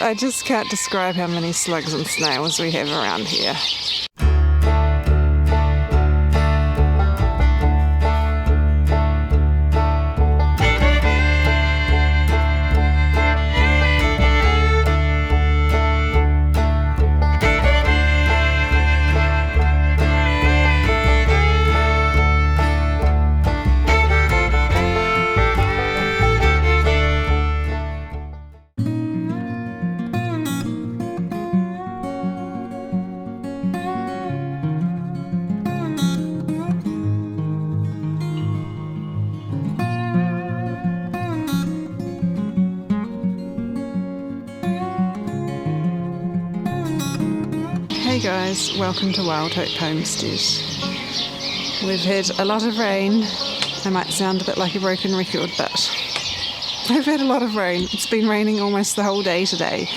I just can't describe how many slugs and snails we have around here. Hey guys, welcome to Wild Hope Homestead. We've had a lot of rain. I might sound a bit like a broken record, but we've had a lot of rain. It's been raining almost the whole day today,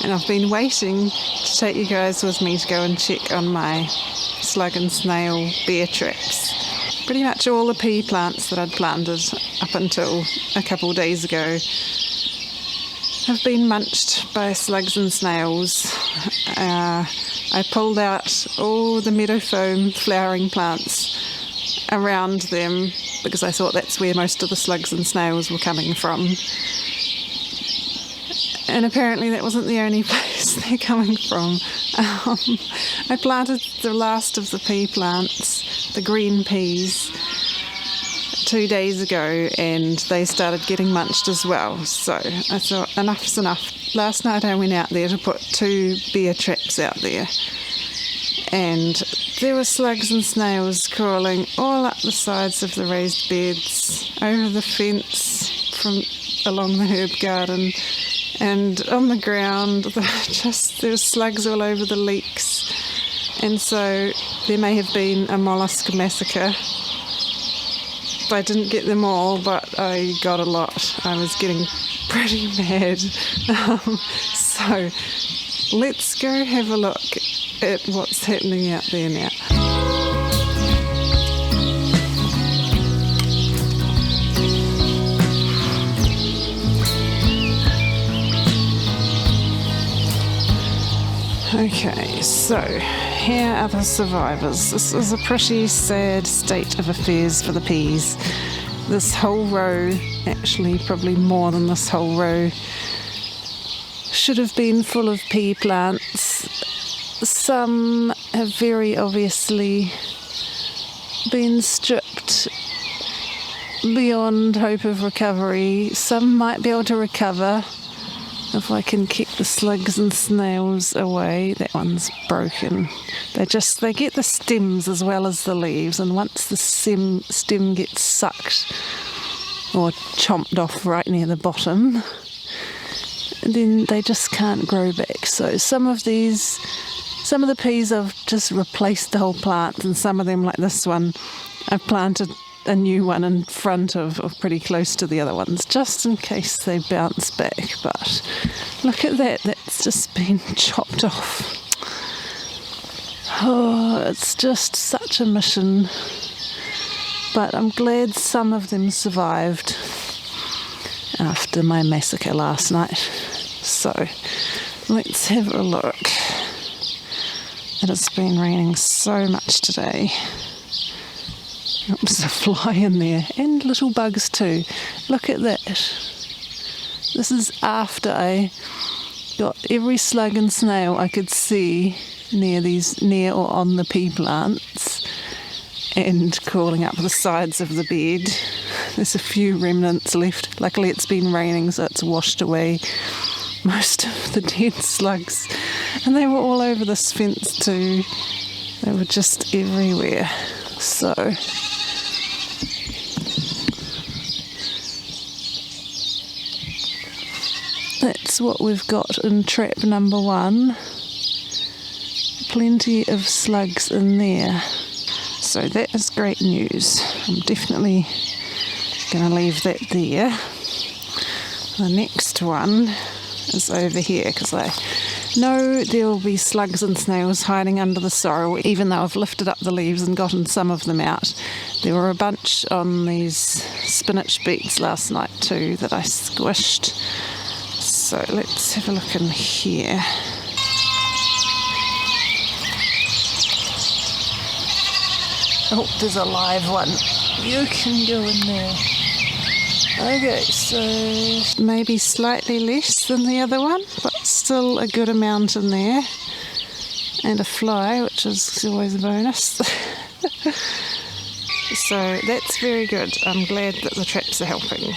and I've been waiting to take you guys with me to go and check on my slug and snail bear traps. Pretty much all the pea plants that I'd planted up until a couple of days ago have been munched by slugs and snails. I pulled out all the meadow foam flowering plants around them because I thought that's where most of the slugs and snails were coming from. And apparently that wasn't the only place they're coming from. I planted the last of the pea plants, the green peas, 2 days ago, and they started getting munched as well. So I thought enough's enough. Last night I went out there to put 2 bear traps out there, and there were slugs and snails crawling all up the sides of the raised beds, over the fence from along the herb garden, and on the ground. There were slugs all over the leeks, and so there may have been a mollusc massacre. I didn't get them all, but I got a lot. I was getting pretty mad. So let's go have a look at what's happening out there now. Okay, so here are the survivors. This is a pretty sad state of affairs for the peas. This whole row, actually probably more than this whole row, should have been full of pea plants. Some have very obviously been stripped beyond hope of recovery. Some might be able to recover if I can keep the slugs and snails away. That one's broken. They get the stems as well as the leaves, and once the stem gets sucked or chomped off right near the bottom, then they just can't grow back. So some of the peas I've just replaced the whole plant, and some of them, like this one, I've planted a new one in front of pretty close to the other ones, just in case they bounce back. But look at that's just been chopped off. Oh, it's just such a mission. But I'm glad some of them survived after my massacre last night. So let's have a look. It has been raining so much today. There's a fly in there, and little bugs too. Look at that. This is after I got every slug and snail I could see near or on the pea plants, and crawling up the sides of the bed. There's a few remnants left. Luckily it's been raining, so it's washed away most of the dead slugs. And they were all over this fence too. They were just everywhere. So that's what we've got in trap number 1. Plenty of slugs in there. So that is great news. I'm definitely going to leave that there. The next one is over here, because I know there will be slugs and snails hiding under the sorrel, even though I've lifted up the leaves and gotten some of them out. There were a bunch on these spinach beets last night too that I squished. So let's have a look in here. Oh, there's a live one. You can go in there. Okay, so maybe slightly less than the other one, but still a good amount in there. And a fly, which is always a bonus. So that's very good. I'm glad that the traps are helping.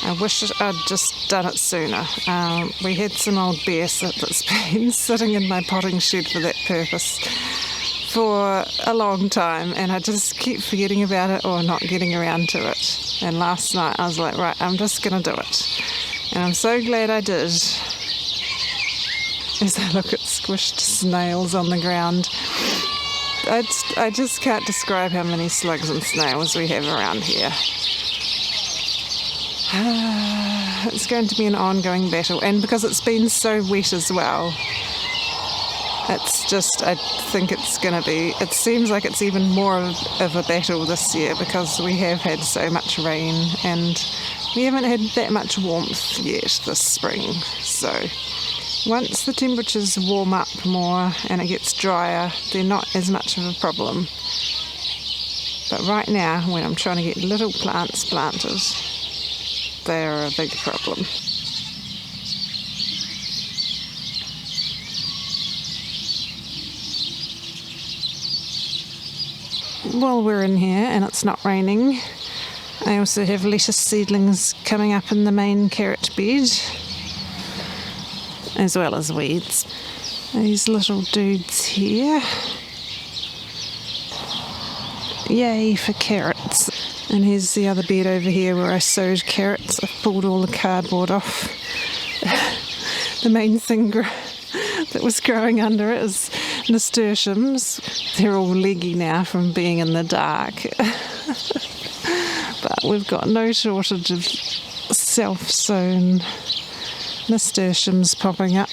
I wish I'd just done it sooner. We had some old bear that's been sitting in my potting shed for that purpose for a long time, and I just keep forgetting about it or not getting around to it. And last night I was like, right, I'm just going to do it. And I'm so glad I did. As I look at squished snails on the ground. I just can't describe how many slugs and snails we have around here. It's going to be an ongoing battle, and because it's been so wet as well, it's just, I think it's going to be, it seems like it's even more of a battle this year because we have had so much rain and we haven't had that much warmth yet this spring. So once the temperatures warm up more and it gets drier, they're not as much of a problem. But right now, when I'm trying to get little plants planted, they're a big problem. While we're in here and it's not raining, I also have lettuce seedlings coming up in the main carrot bed, as well as weeds. These little dudes here. Yay for carrots. And here's the other bed over here where I sowed carrots. I've pulled all the cardboard off. The main thing that was growing under it is nasturtiums. They're all leggy now from being in the dark. But we've got no shortage of self-sown nasturtiums popping up.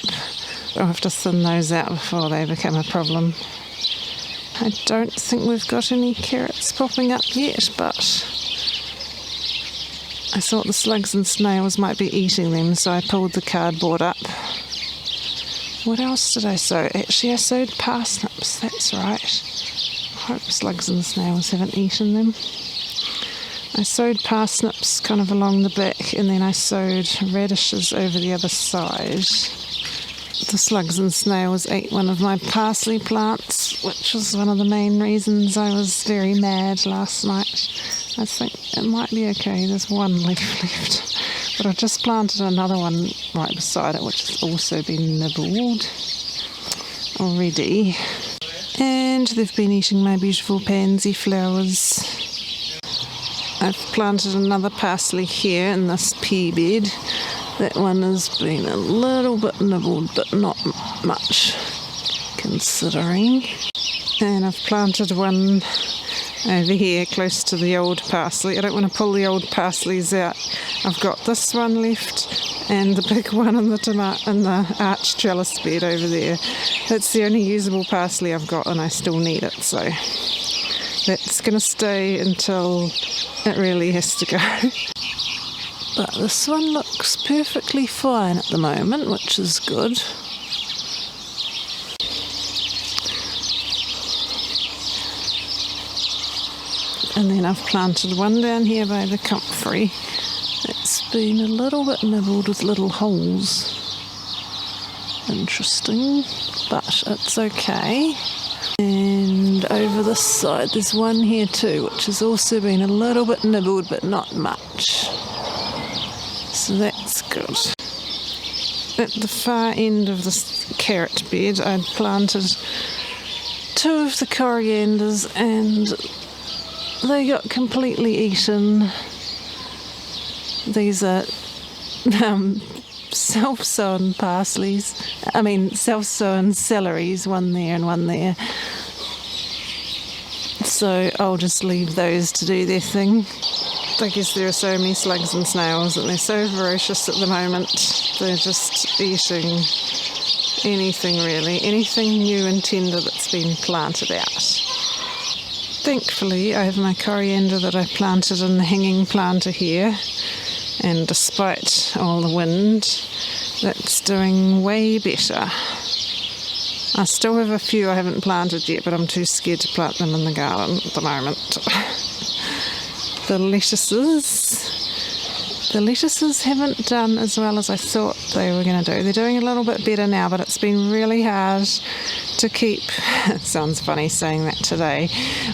I'll have to thin those out before they become a problem. I don't think we've got any carrots popping up yet, but I thought the slugs and snails might be eating them, so I pulled the cardboard up. What else did I sow? Actually, I sowed parsnips, that's right. I hope slugs and snails haven't eaten them. I sowed parsnips kind of along the back, and then I sowed radishes over the other side. The slugs and snails ate one of my parsley plants, which was one of the main reasons I was very mad last night. I think it might be okay, there's one leaf left. But I've just planted another one right beside it, which has also been nibbled already. And they've been eating my beautiful pansy flowers. I've planted another parsley here in this pea bed. That one has been a little bit nibbled, but not much, considering. And I've planted one over here close to the old parsley. I don't want to pull the old parsleys out. I've got this one left and the big one in the arch trellis bed over there. That's the only usable parsley I've got, and I still need it, so that's going to stay until it really has to go. But this one looks perfectly fine at the moment, which is good. And then I've planted one down here by the comfrey. It's been a little bit nibbled with little holes. Interesting, but it's okay. And over this side there's one here too, which has also been a little bit nibbled, but not much. So that's good. At the far end of this carrot bed I'd planted two of the corianders and they got completely eaten. These are self-sown self-sown celeries, one there and one there. So I'll just leave those to do their thing. I guess there are so many slugs and snails and they're so ferocious at the moment. They're just eating anything really, anything new and tender that's been planted out. Thankfully I have my coriander that I planted in the hanging planter here, and despite all the wind That's doing way better. I still have a few I haven't planted yet, but I'm too scared to plant them in the garden at the moment. The lettuces haven't done as well as I thought they were going to do. They're doing a little bit better now, but it's been really hard to keep, it sounds funny saying that today,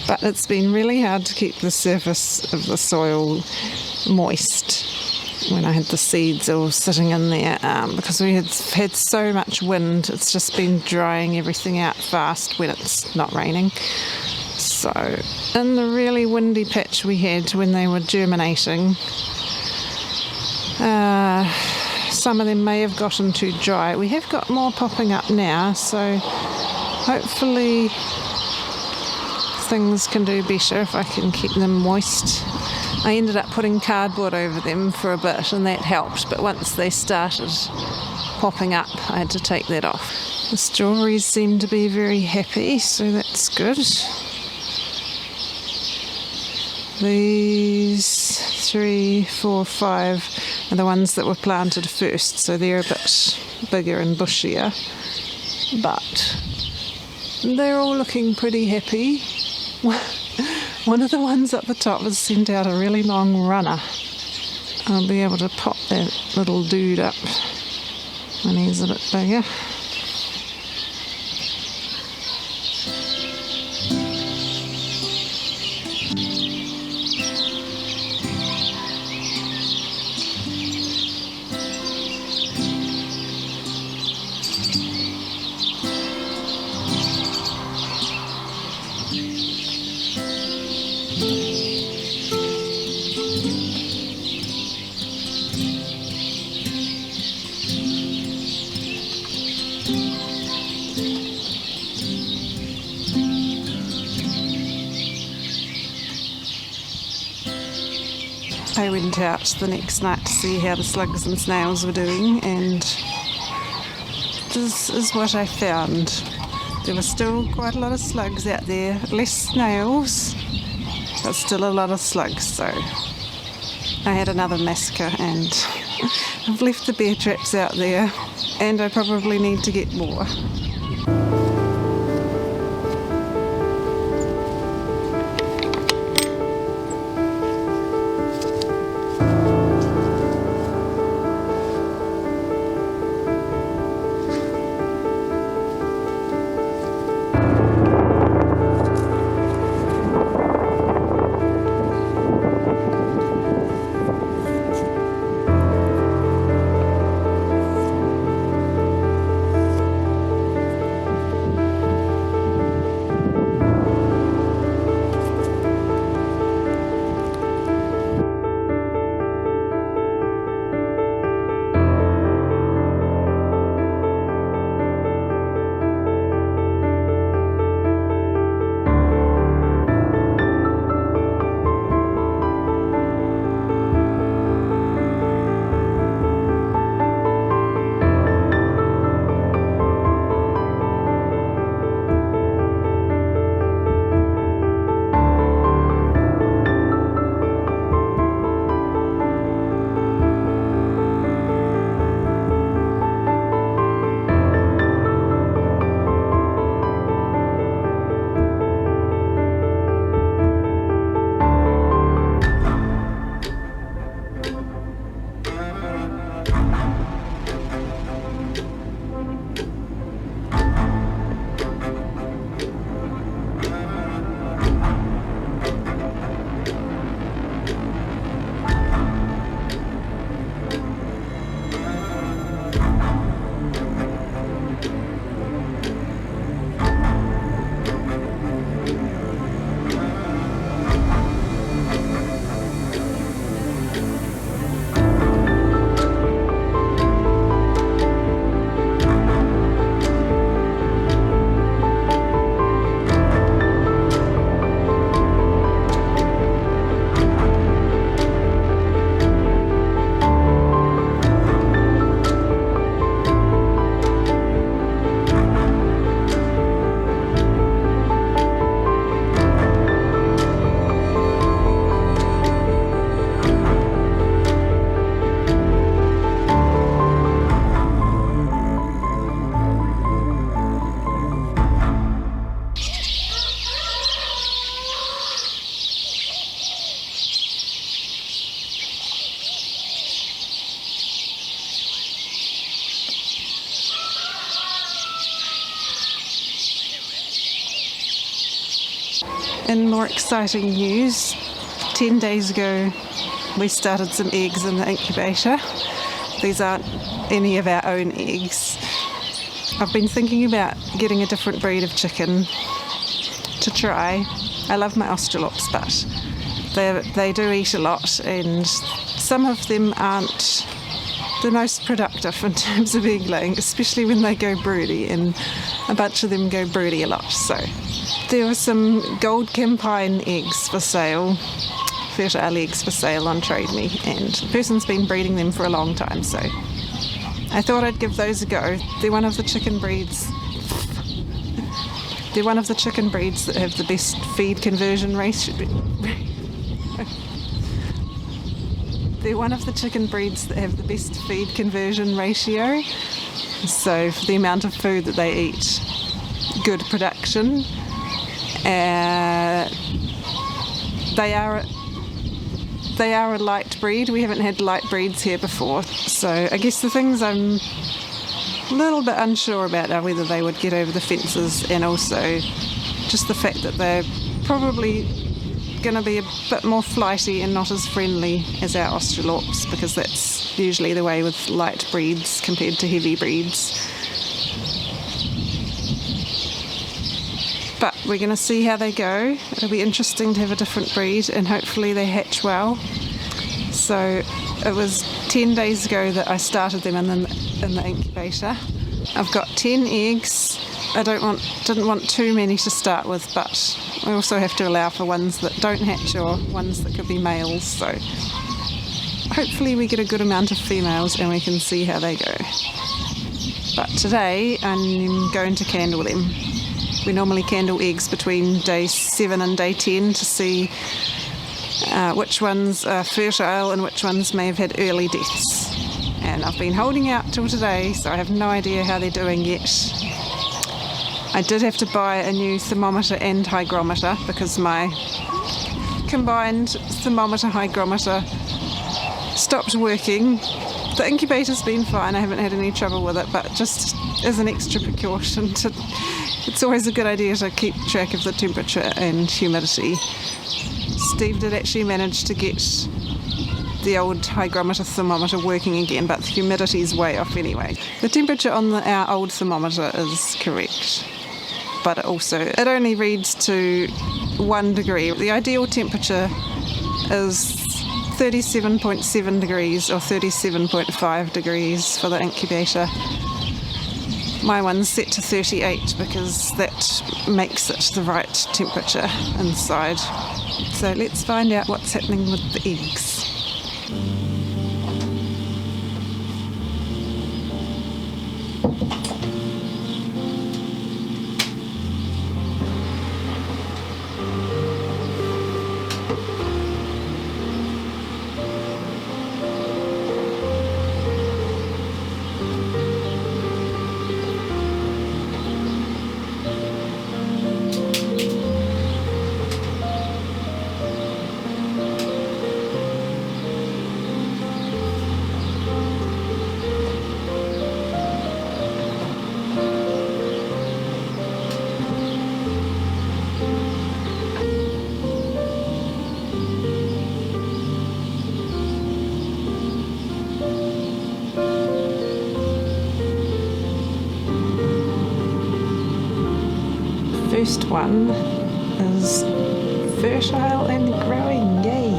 but it's been really hard to keep the surface of the soil moist when I had the seeds all sitting in there, because we had so much wind. It's just been drying everything out fast when it's not raining. So in the really windy patch we had when they were germinating, some of them may have gotten too dry. We have got more popping up now, so hopefully things can do better if I can keep them moist. I ended up putting cardboard over them for a bit and that helped, but once they started popping up I had to take that off. The strawberries seem to be very happy, so that's good. These 3, 4, 5 are the ones that were planted first, so they're a bit bigger and bushier, but they're all looking pretty happy. One of the ones up the top has sent out a really long runner. I'll be able to pop that little dude up when he's a bit bigger. I went out the next night to see how the slugs and snails were doing, and this is what I found. There were still quite a lot of slugs out there, less snails, but still a lot of slugs, so I had another massacre, and I've left the bear traps out there, and I probably need to get more. In more exciting news, 10 days ago we started some eggs in the incubator. These aren't any of our own eggs. I've been thinking about getting a different breed of chicken to try. I love my Australops, but they do eat a lot, and some of them aren't the most productive in terms of egg laying, especially when they go broody, and a bunch of them go broody a lot. So there were some gold campine eggs for sale, fertile eggs for sale on Trade Me, and the person's been breeding them for a long time, so I thought I'd give those a go. They're one of the chicken breeds that have the best feed conversion ratio. They're one of the chicken breeds that have the best feed conversion ratio. So for the amount of food that they eat, good production. They are a light breed. We haven't had light breeds here before. So I guess the things I'm a little bit unsure about are whether they would get over the fences, and also just the fact that they're probably going to be a bit more flighty and not as friendly as our Australops, because that's usually the way with light breeds compared to heavy breeds. But we're going to see how they go. It'll be interesting to have a different breed, and hopefully they hatch well. So it was 10 days ago that I started them in the incubator. I've got 10 eggs. I didn't want too many to start with, but I also have to allow for ones that don't hatch or ones that could be males. So hopefully we get a good amount of females and we can see how they go. But today I'm going to candle them. We normally candle eggs between day 7 and day 10 to see which ones are fertile and which ones may have had early deaths. And I've been holding out till today, so I have no idea how they're doing yet. I did have to buy a new thermometer and hygrometer because my combined thermometer hygrometer stopped working. The incubator's been fine, I haven't had any trouble with it, but just as an extra precaution, it's always a good idea to keep track of the temperature and humidity. Steve did actually manage to get the old hygrometer thermometer working again, but the humidity's way off anyway. The temperature on our old thermometer is correct, but it only reads to 1 degree. The ideal temperature is 37.7 degrees or 37.5 degrees for the incubator. My one's set to 38 because that makes it the right temperature inside. So let's find out what's happening with the eggs. First one is fertile and growing, yay!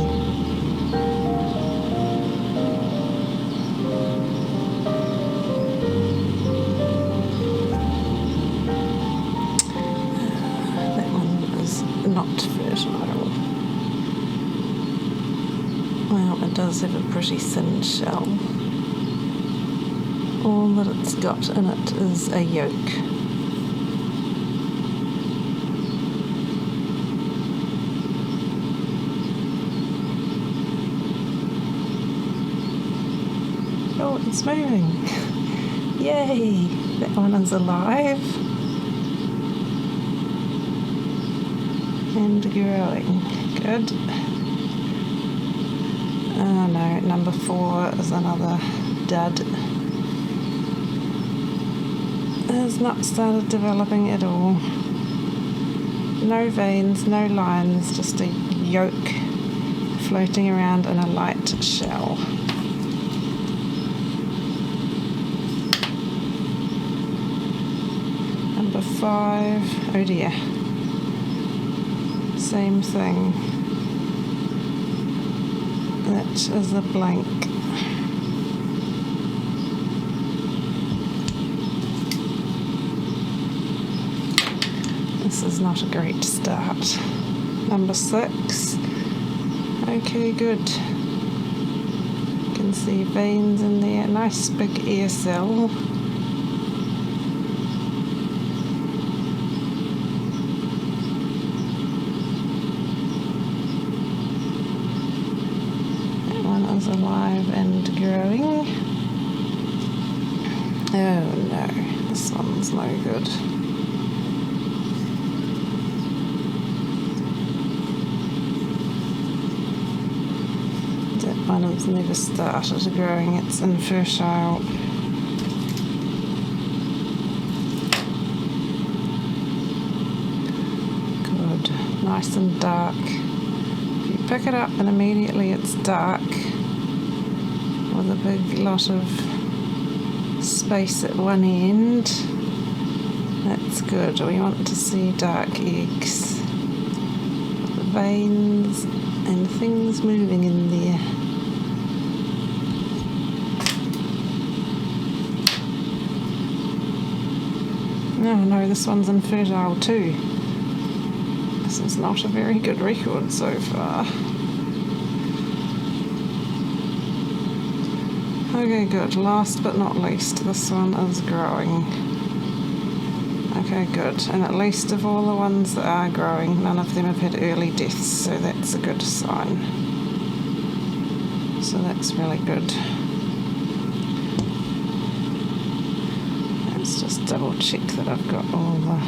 That one is not fertile. Well, it does have a pretty thin shell. All that it's got in it is a yolk. Oh, it's moving. Yay! That one is alive and growing. Good. Oh no, number 4 is another dud. It has not started developing at all. no veins, no lines, just a yolk floating around in a light shell. Number 5, oh dear, same thing. That is a blank. This is not a great start. Number 6. Okay, good. You can see veins in there. Nice big air cell. That one is alive and growing. Oh no, this one's no good. One has never started growing, it's infertile. Good, nice and dark. If you pick it up and immediately it's dark with a big lot of space at one end, that's good. We want to see dark eggs. The veins and things moving in there. Oh no, this one's infertile too. This is not a very good record so far. Okay, good. Last but not least, this one is growing. Okay, good. And at least of all the ones that are growing, none of them have had early deaths, so that's a good sign. So that's really good. Let's just double check that I've got all the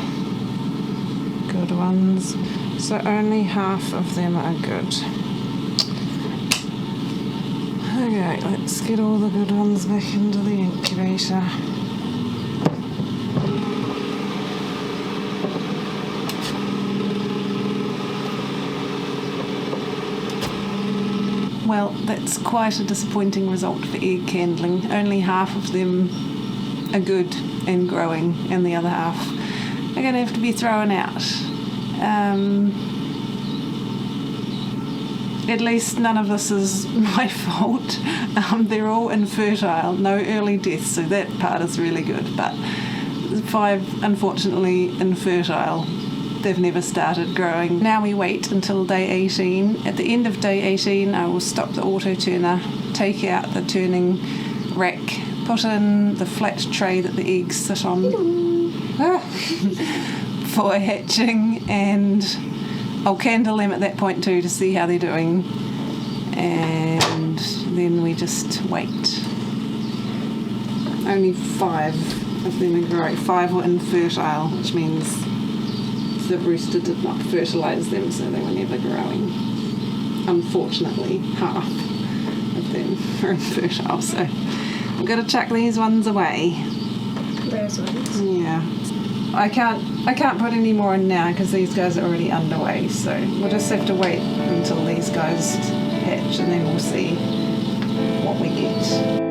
good ones. So only half of them are good. Okay, let's get all the good ones back into the incubator. Well, that's quite a disappointing result for egg candling. Only half of them are good and growing, and the other half are going to have to be thrown out. At least none of this is my fault. They're all infertile, no early deaths, so that part is really good. But 5, unfortunately, infertile. They've never started growing. Now we wait until day 18. At the end of day 18, I will stop the auto turner, take out the turning rack, put in the flat tray that the eggs sit on for hatching, and I'll candle them at that point too to see how they're doing, and then we just wait. Only 5 of them are growing. 5 were infertile, which means the rooster did not fertilise them, so they were never growing. Unfortunately, half of them are infertile, so I'm going to chuck these ones away. Those ones? Yeah. I can't put any more in now because these guys are already underway, so we'll just have to wait until these guys hatch and then we'll see what we get.